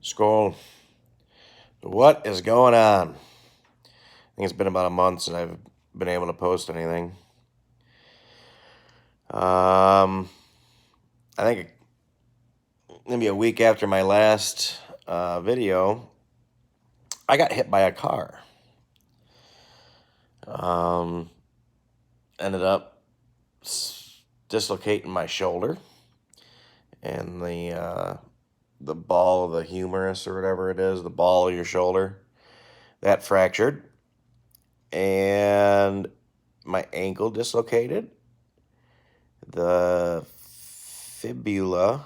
Skull, what is going on? I think it's been about a month since I've been able to post anything. I think maybe a week after my last video, I got hit by a car. Um, Ended up dislocating my shoulder and the ball of the humerus or whatever it is, the ball of your shoulder, that fractured, and my ankle dislocated. The fibula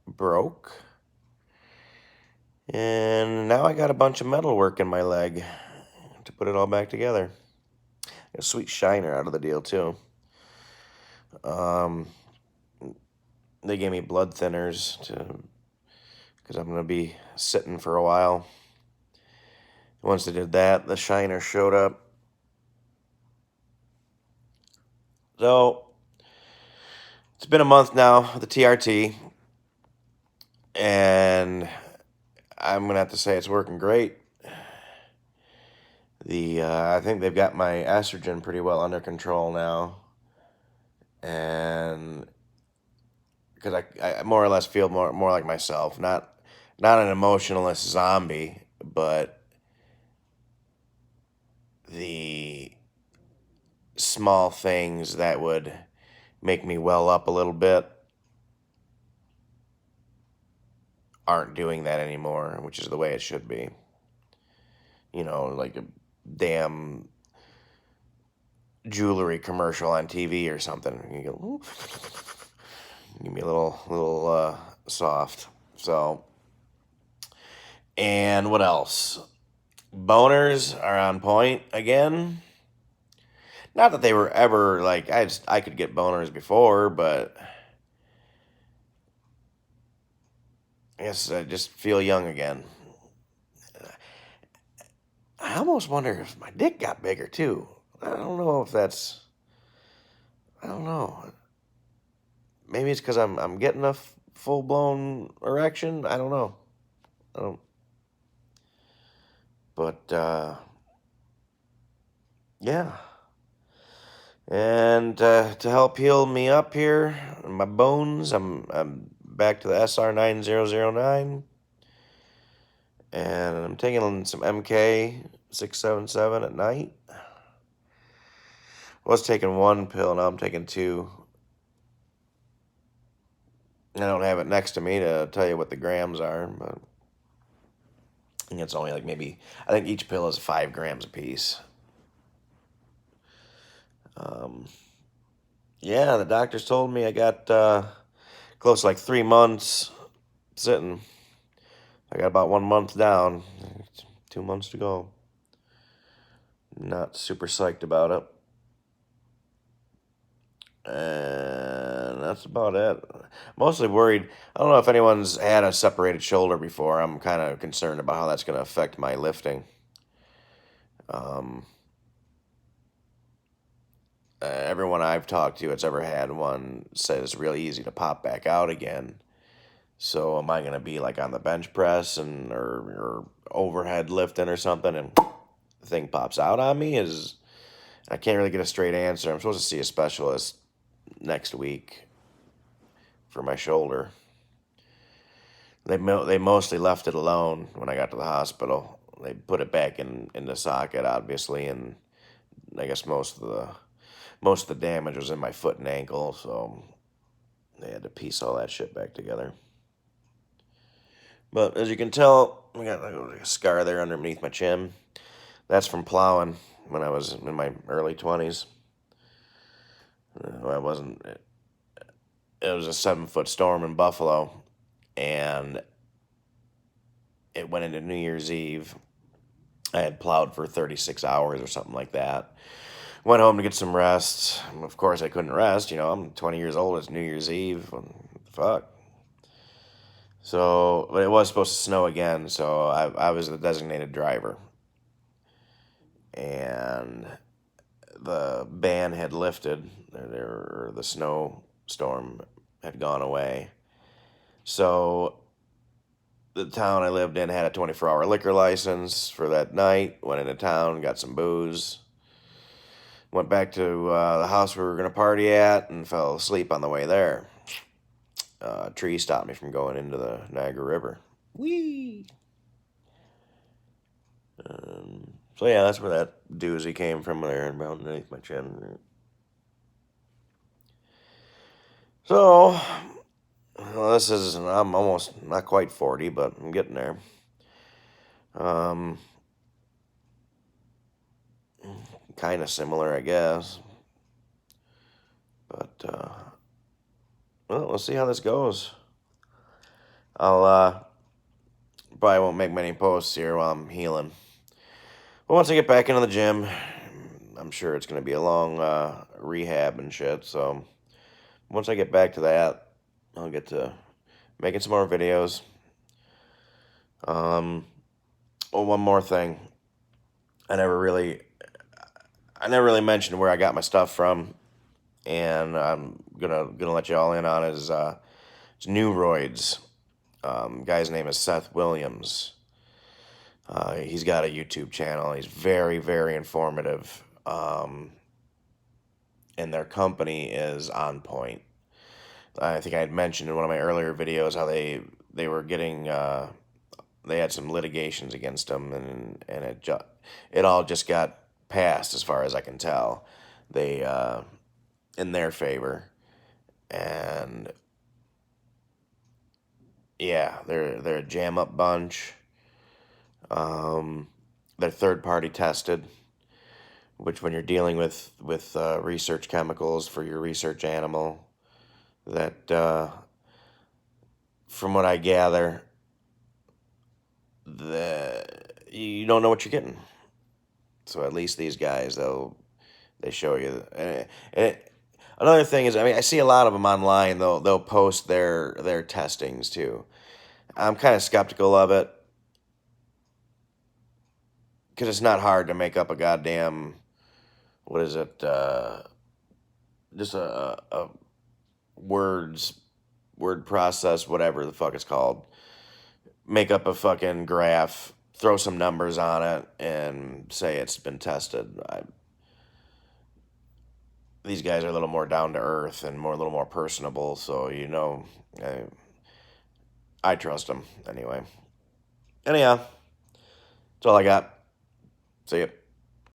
broke, and now I got a bunch of metal work in my leg to put it all back together. A sweet shiner out of the deal too. Um, they gave me blood thinners because I'm gonna be sitting for a while. Once they did that, the shiner showed up. So it's been a month now with the TRT, and I'm gonna have to say it's working great. I think they've got my estrogen pretty well under control now, and because I more or less feel more like myself, not an emotionless zombie, but the small things that would make me well up a little bit aren't doing that anymore, which is the way it should be. You know, like a damn jewelry commercial on TV or something. You go, give me a little soft. So, and what else? Boners are on point again. Not that they were ever like I could get boners before, but I guess I just feel young again. I almost wonder if my dick got bigger too. I don't know if that's. I don't know. Maybe it's because I'm getting a full blown erection. I don't know. I don't. But yeah. And to help heal me up here, my bones, I'm back to the SR9009, and I'm taking some MK677 at night. I was taking one pill, now I'm taking two. I don't have it next to me to tell you what the grams are, but I think it's only like maybe, I think each pill is 5 grams a piece. Um, yeah, the doctors told me I got close to like 3 months sitting. I got about 1 month down, 2 months to go. Not super psyched about it. And that's about it. Mostly worried. I don't know if anyone's had a separated shoulder before. I'm kind of concerned about how that's going to affect my lifting. Um, Everyone I've talked to that's ever had one says it's really easy to pop back out again. So am I going to be like on the bench press or overhead lifting or something and the thing pops out on me? I can't really get a straight answer. I'm supposed to see a specialist next week for my shoulder. They mostly left it alone when I got to the hospital. They put it back in the socket, obviously, and I guess most of the damage was in my foot and ankle, so they had to piece all that shit back together. But as you can tell, I got a scar there underneath my chin. That's from plowing when I was in my early 20s. I wasn't. It was a 7-foot storm in Buffalo, and it went into New Year's Eve. I had plowed for 36 hours or something like that. Went home to get some rest. Of course, I couldn't rest. You know, I'm 20 years old. It's New Year's Eve. Fuck. So, but it was supposed to snow again, so I was the designated driver. And the ban had lifted, the snowstorm had gone away. So the town I lived in had a 24-hour liquor license for that night. Went into town, got some booze. Went back to the house we were going to party at and fell asleep on the way there. A tree stopped me from going into the Niagara River. Whee! So yeah, that's where that doozy came from there, and about underneath my chin. So, well, I'm almost, not quite 40, but I'm getting there. Kind of similar, I guess. But, well, we'll see how this goes. I'll probably won't make many posts here while I'm healing. But once I get back into the gym, I'm sure it's going to be a long rehab and shit. So once I get back to that, I'll get to making some more videos. Oh, one more thing. I never really mentioned where I got my stuff from, and I'm gonna let you all in on it. It's Neuroids. Guy's name is Seth Williams. He's got a YouTube channel. He's very, very informative. And their company is on point. I think I had mentioned in one of my earlier videos how they were getting they had some litigations against them, and it all just got passed as far as I can tell. They in their favor, and yeah, they're a jam up bunch. They're third party tested, which when you're dealing with research chemicals for your research animal, that from what I gather, you don't know what you're getting. So at least these guys, they show you. Another thing is, I mean, I see a lot of them online. They'll post their testings too. I'm kind of skeptical of it because it's not hard to make up a goddamn, what is it? Just a word process, whatever the fuck it's called. Make up a fucking graph, throw some numbers on it, and say it's been tested. These guys are a little more down to earth and a little more personable, so I trust them anyway. Anyhow, that's all I got. See ya.